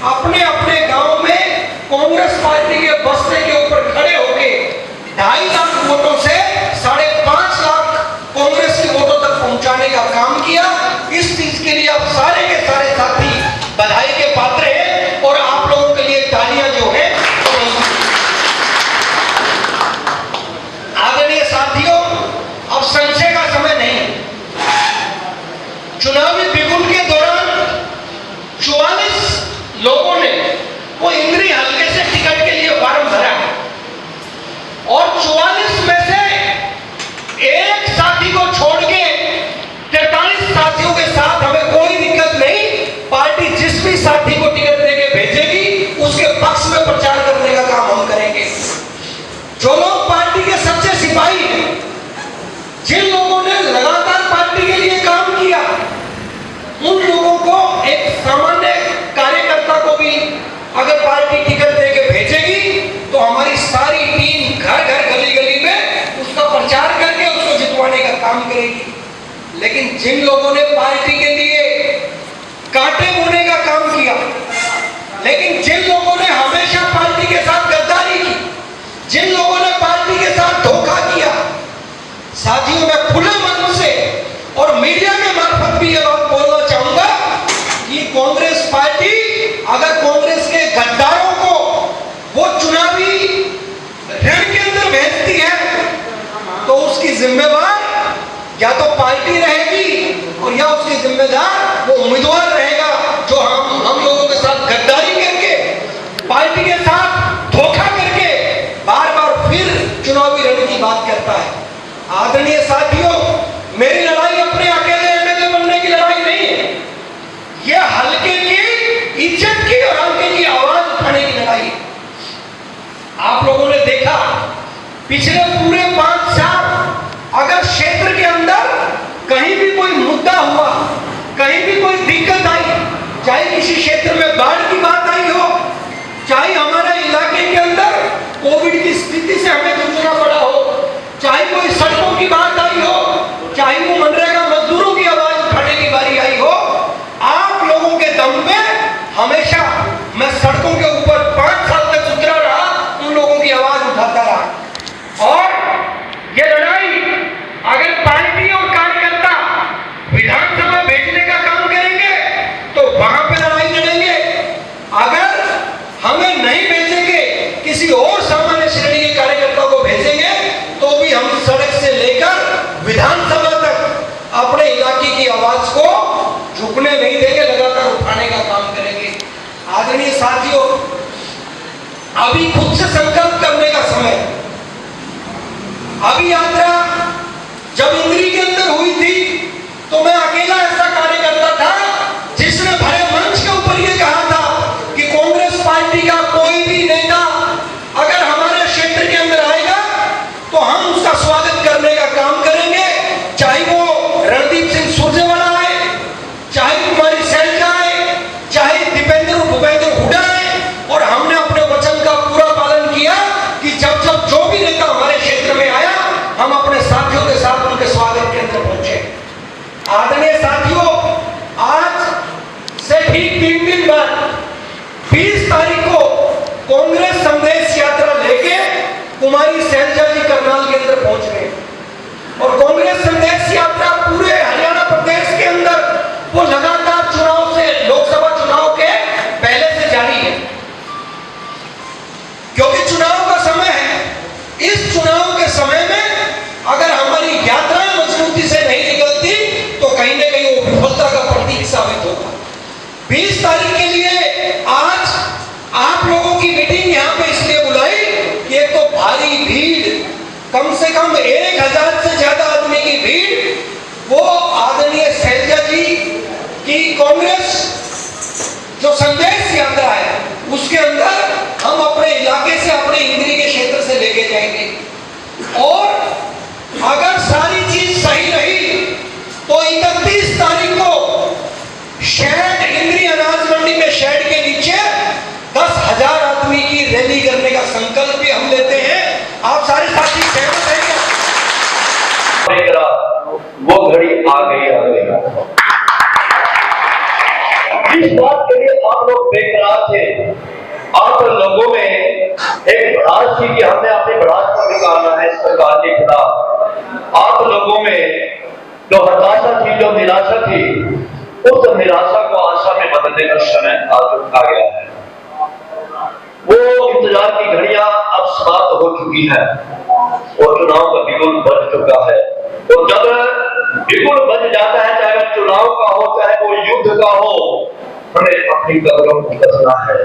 अपने अपने गांव में कांग्रेस पार्टी के बस्ते के ऊपर खड़े होके 2.5 लाख वोटों से 5.5 लाख कांग्रेस के वोटों तक पहुंचाने का काम किया। इस चीज के लिए आप सारे के सारे साथी बधाई के पात्र हैं और आप लोगों के लिए तालियां जो है। आदरणीय साथियों, अब संशय का समय नहीं है। चुनावी बिगुल के दौरान 44 लोगों ने वो इंद्री हलके से टिकट के लिए फॉर्म भरा है और 44 में से एक साथी को छोड़ के 43 साथियों के साथ हमें कोई दिक्कत नहीं। पार्टी जिस भी साथी को टिकट देके भेजेगी उसके पक्ष में प्रचार करने का काम हम करेंगे। जो लोग पार्टी के सच्चे सिपाही हैं, जिन लोगों ने लगातार पार्टी के लिए काम किया, उन लोगों को एक सामान्य कार्यकर्ता को भी अगर पार्टी टिकट देके भेजेगी तो हमारी सारी टीम घर घर गली गली में उसका प्रचार करके उसको जितवाने का काम करेगी। लेकिन जिन लोगों ने पार्टी के लिए कांटे बोने का काम किया, लेकिन जिन लोगों ने हमेशा पार्टी के साथ गद्दारी की, जिन लोगों ने पार्टी के साथ धोखा किया, साथियों मैं खुले मन से और मीडिया के मार्फत भी ये बात बोलना चाहूंगा कि कांग्रेस पार्टी अगर कांग्रेस के गद्दारों को वो चुनावी रण के अंदर भेजती है तो उसकी जिम्मेवार या तो पार्टी रहेगी और या उसके जिम्मेदार वो उम्मीदवार रहेगा जो हम लोगों के साथ गद्दारी करके, पार्टी के साथ धोखा करके बार बार फिर चुनावी रण की बात करता है। आदरणीय साथियों, मेरी लड़ाई अपने अकेले एमएलए बनने की लड़ाई नहीं है, यह हल्के की इज्जत की और हल्के की आवाज उठाने की लड़ाई है। आप लोगों ने देखा पिछले पूरे 5 साल अगर क्षेत्र के अंदर कहीं भी कोई मुद्दा हुआ, कहीं भी कोई दिक्कत आई, चाहे किसी क्षेत्र में बाढ़ की बात आई हो, चाहे हमारे इलाके के अंदर कोविड की स्थिति से हमें जूझना पड़ा हो, चाहे कोई सड़कों की बात आई हो, चाहे वो मनरेगा मजदूरों की आवाज उठाने की बारी आई हो, आप लोगों के दम पे हमेशा मैं सड़कों के ऊपर 5 साल तक उतरा रहा, उन लोगों की आवाज उठाता रहा। और ये लड़ाई अगर पार्टी और कार्यकर्ता विधानसभा भेजने का काम करेंगे तो वहां पे लड़ाई लड़ेंगे। अगर हमें नहीं भेजेंगे, किसी और सामान्य श्रेणी के कार्यकर्ता को भेजेंगे तो भी हम सड़क से लेकर विधानसभा तक अपने इलाके की आवाज को झुकने नहीं देंगे, लगातार उठाने का काम करेंगे। आदरणीय साथियों, अभी खुद से संकल्प करने का समय। अभी यात्रा जब इंद्री के अंदर हुई थी तो मैं अकेला ऐसा कार्यकर्ता था जिसने भरे मंच के ऊपर यह कहा था कि कांग्रेस पार्टी का कोई भी नेता अगर हमारे क्षेत्र के अंदर आएगा तो हम उसका स्वागत करने का काम करेंगे, चाहे वो रणदीप सिंह सुरजेवाला आए, चाहे कुमारी सैलजा आए, चाहे दीपेंद्र भूपेंद्र हुड्डा आए। और हमने अपने वचन का पूरा पालन किया कि जब जब जो भी नेता हमारे क्षेत्र में आया हम अपने साथियों के साथ उनके स्वागत के अंदर पहुंचे। आदरणीय साथियों, आज से ठीक 3 दिन बाद 20 तारीख को कांग्रेस संदेश यात्रा लेके कुमारी सैलजा जी करनाल के अंदर पहुंच गए और कांग्रेस संदेश यात्रा पूरे हरियाणा प्रदेश के अंदर वो लगातार चुनाव से, लोकसभा चुनाव के पहले से जारी है, क्योंकि चुनाव का समय है। इस चुनाव के समय में अगर हमारी यात्राएं मजबूती से नहीं निकलती तो कहीं ना कहीं वो विफलता का प्रतीक साबित होगा। 20 तारीख के लिए आज आप लोगों की मीटिंग यहां पे इसलिए बुलाई कि एक तो भारी भीड़, कम से कम 1000 से ज्यादा आदमी की भीड़, वो आदरणीय सैलजा जी की कांग्रेस जो संदेश यात्रा है उसके अंदर हम अपने इलाके से, अपने इंद्री के क्षेत्र से लेके जाएंगे। और अगर सारी चीज सही रही तो 31 तारीख को शेड, इंद्री अनाज मंडी में शेड के नीचे 10,000 आदमी की रैली करने का संकल्प भी हम लेते हैं। आप सारे साथी सहमत हैं क्या? वो घड़ी आ गई। इस बात के लिए आप लोग बेकरार थे। आप लोगों में एक भड़ास थी कि हमने अपनी भड़ास को निकालना है सरकार के खिलाफ। आप लोगों में जो हताशा थी, जो निराशा थी, उस निराशा को आशा में बदलने का समय आ गया है। वो इंतजार की घड़ियां अब समाप्त हो चुकी है और चुनाव का बिगुल बज चुका है। तो जब बिगुल बज जाता है, चाहे वो चुनाव का हो, चाहे वो युद्ध का हो, हमें अपनी कदरों को कसना है,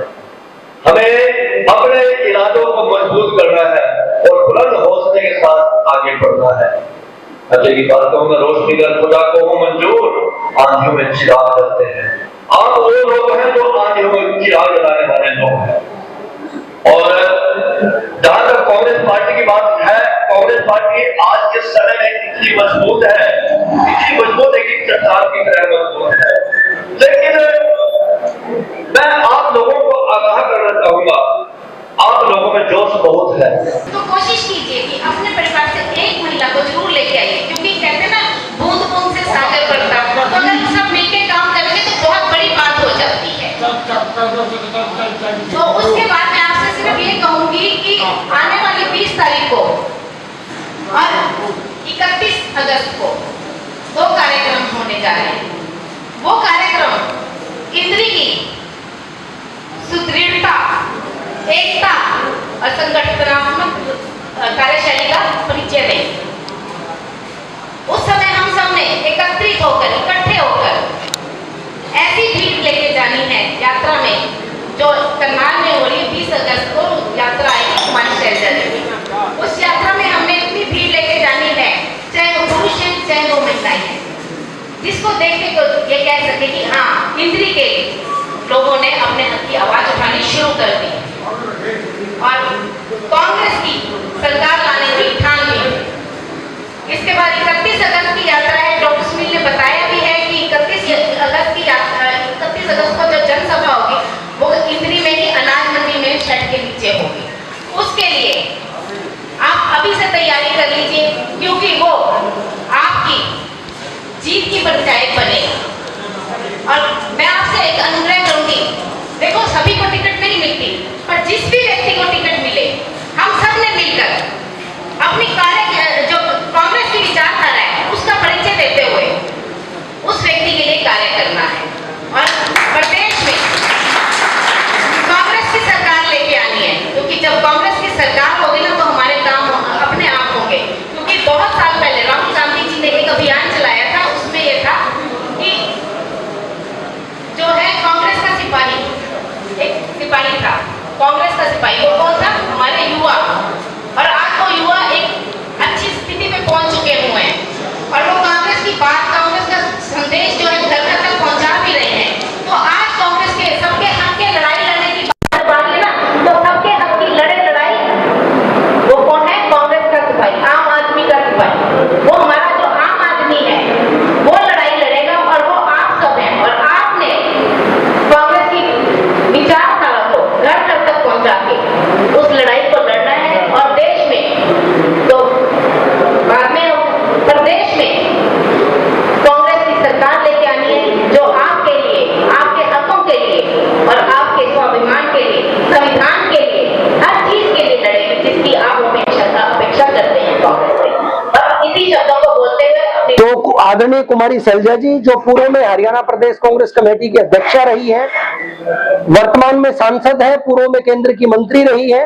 हमें अपने इरादों को मजबूत करना है और बुलंद हौसले के साथ आगे बढ़ना है। अच्छे की बात कहूंगा, रोशनी कर खुदा को हो मंजूर, आंधियों में चिराग जलते हैं। आप वो लोग हैं जो आंधियों में चिराग जलाने वाले लोग हैं। और जहां तक कांग्रेस पार्टी की बात है, कांग्रेस पार्टी आज के समय में इतनी मजबूत है कि चट्टान की तरह मजबूत है। लेकिन मैं आप लोगों को आगाह करना चाहूंगा, आप लोगों में जोश बहुत है। तो कोशिश कीजिए कि अपने परिवार से एक महिला को जरूर लेके आइए, क्योंकि कहते हैं ना बूंद बूंद से सागर बढ़ता है। तो अगर सब मिलकर काम करेंगे तो बहुत बड़ी बात हो जाती है। तो उसके बाद मैं आपसे सिर्फ ये कहूंगी कि आने वाली 20 तारीख को और 31 अगस्त को 2 कार्यक्रम होने जा रहे हैं। वो कार्यक्रम इंद्री की सुदृढ़ता, एकता और संगठनात्मक कार्यशैली का परिचय दें। उस समय हम सब ने एकत्रित होकर, इकट्ठे होकर ऐसी भीड़ लेके जानी है यात्रा में, जो करनाल में हो रही है 20 अगस्त को यात्रा आएगी कुमारी शैलजा जी। उस यात्रा में हमने इतनी भीड़ लेके जानी है, चाहे वो पुरुष है चाहे वो महिलाएं हैं, जिसको देखने को ये कह सके कि हाँ, इंद्री के लोगों ने अपने हक की आवाज उठानी शुरू कर दी और कांग्रेस की सरकार लाने की ठान ली। इसके बाद 31 अगस्त की यात्रा है। डॉक्टर सुनील ने बताया भी है कि 31 अगस्त की यात्रा, 31 अगस्त को जो जनसभा होगी वो इंद्री में ही अनाज मंडी में शेड के नीचे होगी। उसके लिए आप अभी से तैयारी कर लीजिए, क्योंकि वो आपकी जीत की पंचायत बनेगा। और मैं आपसे एक अनुग्रह करूंगी, देखो सभी को टिकट नहीं मिलती, पर जिस भी व्यक्ति को टिकट मिले, हम सब ने मिलकर अपनी कार्य जो कांग्रेस की विचारधारा है उसका परिचय देते हुए उस व्यक्ति के लिए कार्य करना है। और प्रदेश में कांग्रेस की सरकार लेके आनी है, क्योंकि जब कांग्रेस की सरकार होगी ना तो हमारे काम अपने आप होंगे। क्योंकि बहुत साल पहले राहुल गांधी जी ने एक अभियान चलाया था, उसमें यह था कि जो है कांग्रेस का सिपाही, एक सिपाही था कांग्रेस का सिपाही, वो कौन था? हमारे युवा। और आज वो युवा एक अच्छी स्थिति में पहुंच चुके हुए हैं और वो कांग्रेस की बात, कांग्रेस का संदेश जो है घर घर तक पहुंचा भी रहे हैं। तो आज कांग्रेस के सबके हक के लड़ाई लड़ने की बात लेना, तो सबके हक की लड़ाई वो कौन है? कांग्रेस का सिपाही, आम आदमी का सिपाही। वो हमारा जो आम आदमी है वो लड़ाई लड़ेगा और वो आप सब हैं। और आपने कांग्रेस की विचारधारा को घर घर तक पहुंचा के उस लड़ाई को लड़ना है। और देश में तो बाद में प्रदेश में कांग्रेस की सरकार लेके आनी है, जो आपके लिए, आपके हकों के लिए और आपके स्वाभिमान के लिए, संविधान के लिए, हर चीज के लिए लड़ेगी जिसकी आप अपेक्षा करते हैं कांग्रेस से। और इसी शब्दों को बोलते हुए तो आदरणीय कुमारी शैलजा जी, जो पूर्व में हरियाणा प्रदेश कांग्रेस कमेटी की अध्यक्षा रही है, वर्तमान में सांसद है, पूर्व में केंद्र की मंत्री रही है,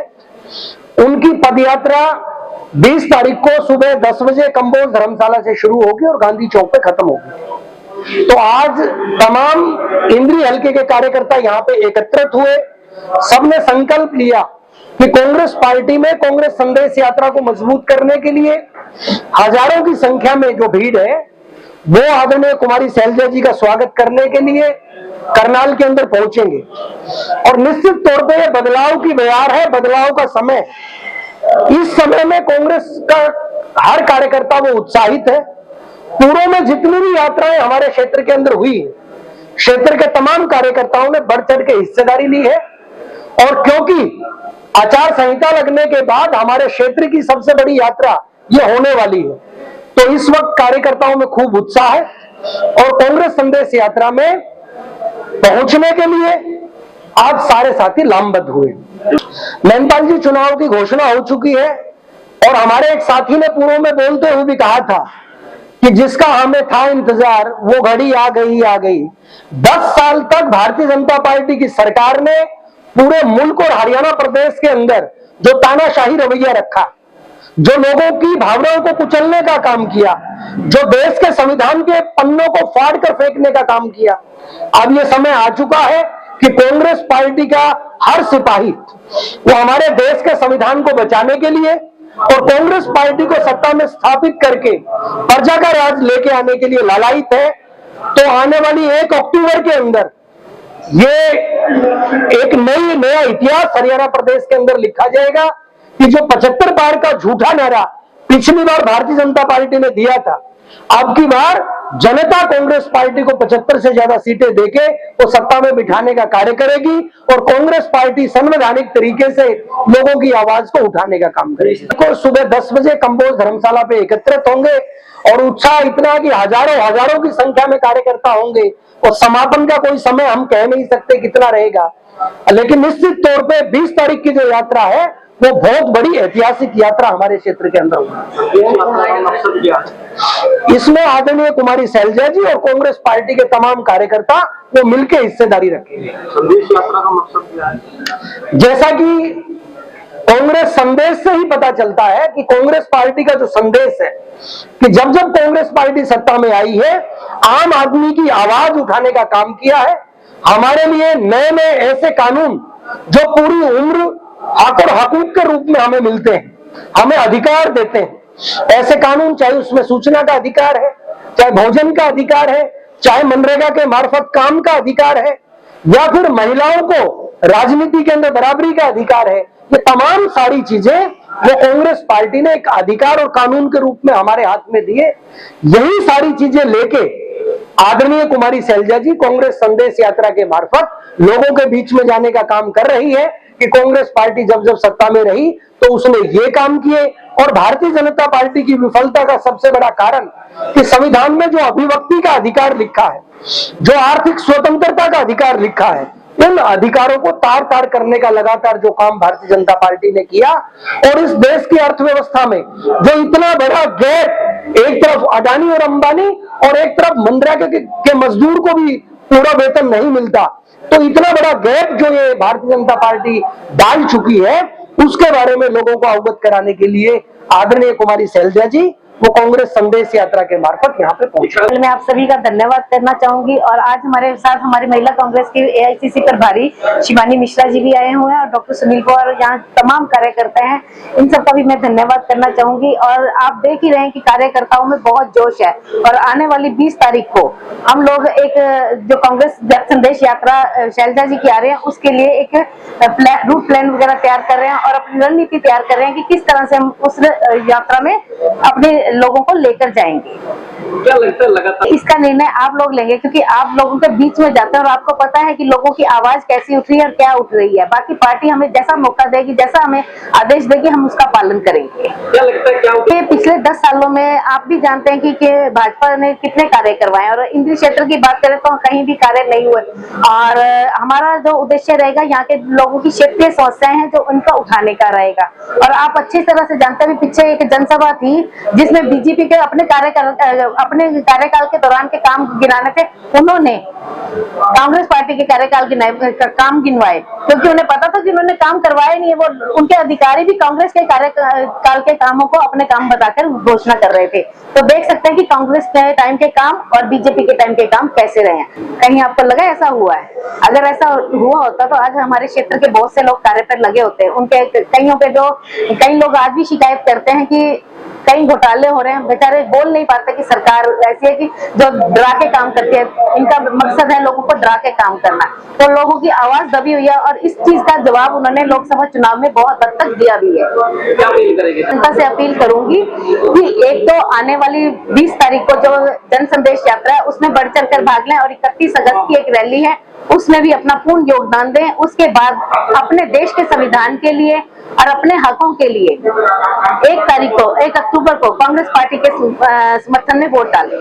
उनकी पदयात्रा 20 तारीख को सुबह 10 बजे कंबोज धर्मशाला से शुरू होगी और गांधी चौक पे खत्म होगी। तो आज तमाम इंद्री हल्के के कार्यकर्ता यहाँ पे एकत्रित हुए, सबने संकल्प लिया कि कांग्रेस पार्टी में कांग्रेस संदेश यात्रा को मजबूत करने के लिए हजारों की संख्या में जो भीड़ है वो आदरणीय कुमारी शैलजा जी का स्वागत करने के लिए करनाल के अंदर पहुंचेंगे। और निश्चित तौर पे ये बदलाव की बयार है, बदलाव का समय। इस समय में कांग्रेस का हर कार्यकर्ता वो उत्साहित है। पूर्व में जितनी भी यात्राएं हमारे क्षेत्र के अंदर हुई, क्षेत्र के तमाम कार्यकर्ताओं ने बढ़ चढ़ के हिस्सेदारी ली है। और क्योंकि आचार संहिता लगने के बाद हमारे क्षेत्र की सबसे बड़ी यात्रा ये होने वाली है, तो इस वक्त कार्यकर्ताओं में खूब उत्साह है। और कांग्रेस संदेश यात्रा में पहुंचने के लिए आज सारे साथी लामबंद हुए। महिपाल जी, चुनाव की घोषणा हो चुकी है और हमारे एक साथी ने पूर्व में बोलते हुए भी कहा था कि जिसका हमें था इंतजार वो घड़ी आ गई। 10 साल तक भारतीय जनता पार्टी की सरकार ने पूरे मुल्क और हरियाणा प्रदेश के अंदर जो तानाशाही रवैया रखा, जो लोगों की भावनाओं को कुचलने का काम किया, जो देश के संविधान के पन्नों को फाड़ कर फेंकने का काम किया, अब यह समय आ चुका है कि कांग्रेस पार्टी का हर सिपाही वो हमारे देश के संविधान को बचाने के लिए और कांग्रेस पार्टी को सत्ता में स्थापित करके प्रजा का राज लेके आने के लिए लालायित है। तो आने वाली 1 अक्टूबर के अंदर ये एक नया इतिहास हरियाणा प्रदेश के अंदर लिखा जाएगा कि जो 75 बार का झूठा नारा पिछली बार भारतीय जनता पार्टी ने दिया था, अब की बार जनता कांग्रेस पार्टी को 75 से ज्यादा सीटें देके वो सत्ता में बिठाने का कार्य करेगी और कांग्रेस पार्टी संवैधानिक तरीके से लोगों की आवाज को उठाने का काम करेगी। तो सुबह 10 बजे कंबोज धर्मशाला पे एकत्रित होंगे और उत्साह इतना कि हजारों की संख्या में कार्यकर्ता होंगे और समापन का कोई समय हम कह नहीं सकते कितना रहेगा, लेकिन निश्चित तौर पे 20 तारीख की जो यात्रा है वो बहुत बड़ी ऐतिहासिक यात्रा हमारे क्षेत्र के अंदर होगी। इसमें आदरणीय कुमारी शैलजा जी और कांग्रेस पार्टी के तमाम कार्यकर्ता वो मिलकर हिस्सेदारी रखेंगे। संदेश यात्रा का मकसद क्या है? जैसा कि कांग्रेस संदेश से ही पता चलता है कि कांग्रेस पार्टी का जो संदेश है कि जब कांग्रेस पार्टी सत्ता में आई है, आम आदमी की आवाज उठाने का काम किया है। हमारे लिए नए ऐसे कानून जो पूरी उम्र हक और हकूक के रूप में हमें मिलते हैं, हमें अधिकार देते हैं, ऐसे कानून चाहे उसमें सूचना का अधिकार है, चाहे भोजन का अधिकार है, चाहे मनरेगा के मार्फत काम का अधिकार है, या फिर महिलाओं को राजनीति के अंदर बराबरी का अधिकार है, ये तमाम सारी चीजें वो कांग्रेस पार्टी ने एक अधिकार और कानून के रूप में हमारे हाथ में दिए। यही सारी चीजें लेके आदरणीय कुमारी शैलजा जी कांग्रेस संदेश यात्रा के मार्फत लोगों के बीच में जाने का काम कर रही है कि कांग्रेस पार्टी जब सत्ता में रही तो उसने ये काम किए और भारतीय जनता पार्टी की विफलता का सबसे बड़ा कारण कि संविधान में जो अभिव्यक्ति का अधिकार लिखा है, जो आर्थिक स्वतंत्रता का अधिकार लिखा है, उन अधिकारों को तार करने का लगातार जो काम भारतीय जनता पार्टी ने किया और इस देश की अर्थव्यवस्था में जो इतना बड़ा गैप, एक तरफ अडानी और अंबानी और एक तरफ मनरेगा के मजदूर को भी पूरा वेतन नहीं मिलता, तो इतना बड़ा गैप जो ये भारतीय जनता पार्टी डाल चुकी है उसके बारे में लोगों को अवगत कराने के लिए आदरणीय कुमारी शैलजा जी वो कांग्रेस संदेश यात्रा के मार्फत यहाँ पे पहुंचे। मैं आप सभी का धन्यवाद करना चाहूंगी और आज हमारे साथ हमारी महिला कांग्रेस की AICC प्रभारी शिवानी मिश्रा जी भी आए हुए हैं और डॉक्टर सुनील पवार, यहाँ तमाम कार्यकर्ता हैं, इन सबका भी मैं धन्यवाद करना चाहूंगी। और आप देख ही रहे हैं कि कार्यकर्ताओं में बहुत जोश है और आने वाली 20 तारीख को हम लोग एक जो कांग्रेस संदेश यात्रा शैलजा जी की आ रहे हैं उसके लिए एक रूट प्लान वगैरह तैयार कर रहे हैं और अपनी रणनीति तैयार कर रहे हैं कि किस तरह से हम उस यात्रा में अपने लोगों को लेकर जाएंगे। क्या लगता है लगातार इसका निर्णय आप लोग लेंगे क्योंकि आप लोगों के बीच में जाते हैं और आपको पता है कि लोगों की आवाज कैसी उठ रही है और क्या उठ रही है। बाकी पार्टी हमें जैसा मौका देगी, जैसा हमें आदेश देगी, हम उसका पालन करेंगे। क्या लगता है क्या पिछले 10 सालों में आप भी जानते हैं कि भाजपा ने कितने कार्य करवाए और इंद्री क्षेत्र की बात करें तो कहीं भी कार्य नहीं हुए और हमारा जो उद्देश्य रहेगा यहाँ के लोगों की क्षेत्रीय समस्याएं हैं जो उनका उठाने का रहेगा। और आप अच्छी तरह से जानते हैं पीछे एक जनसभा थी जिसमें बीजेपी के अपने कार्यकाल के दौरान के काम गिनाने थे, उन्होंने कांग्रेस पार्टी के कार्यकाल के काम गिनवाए क्योंकि उन्हें पता था कि उन्होंने काम करवाए नहीं है। वो उनके अधिकारी भी कांग्रेस के कार्यकाल के कामों को अपने काम बताकर घोषणा कर रहे थे। तो देख सकते हैं कि कांग्रेस के टाइम के काम और बीजेपी के टाइम के काम कैसे रहे हैं। कहीं आपको लगा ऐसा हुआ है? अगर ऐसा हुआ होता तो आज हमारे क्षेत्र के बहुत से लोग कार्य पर लगे होते हैं। उनके कई लोग आज भी शिकायत करते हैं कि कई घोटाले हो रहे हैं, बेचारे बोल नहीं पाते कि सरकार ऐसी है कि जो डरा के काम करती है, इनका मकसद है लोगों को डरा के काम करना। तो लोगों की आवाज दबी हुई है और इस चीज का जवाब उन्होंने लोकसभा चुनाव में बहुत हद तक दिया भी है। क्या अपील करेंगे? जनता से अपील करूंगी कि एक तो आने वाली 20 तारीख को जो जन संदेश यात्रा है उसमें बढ़ चढ़ कर भाग लें और 31 अगस्त की एक रैली है उसमें भी अपना पूर्ण योगदान दें। उसके बाद अपने देश के संविधान के लिए और अपने हकों के लिए 1 अक्टूबर को कांग्रेस पार्टी के समर्थन में वोट डालें।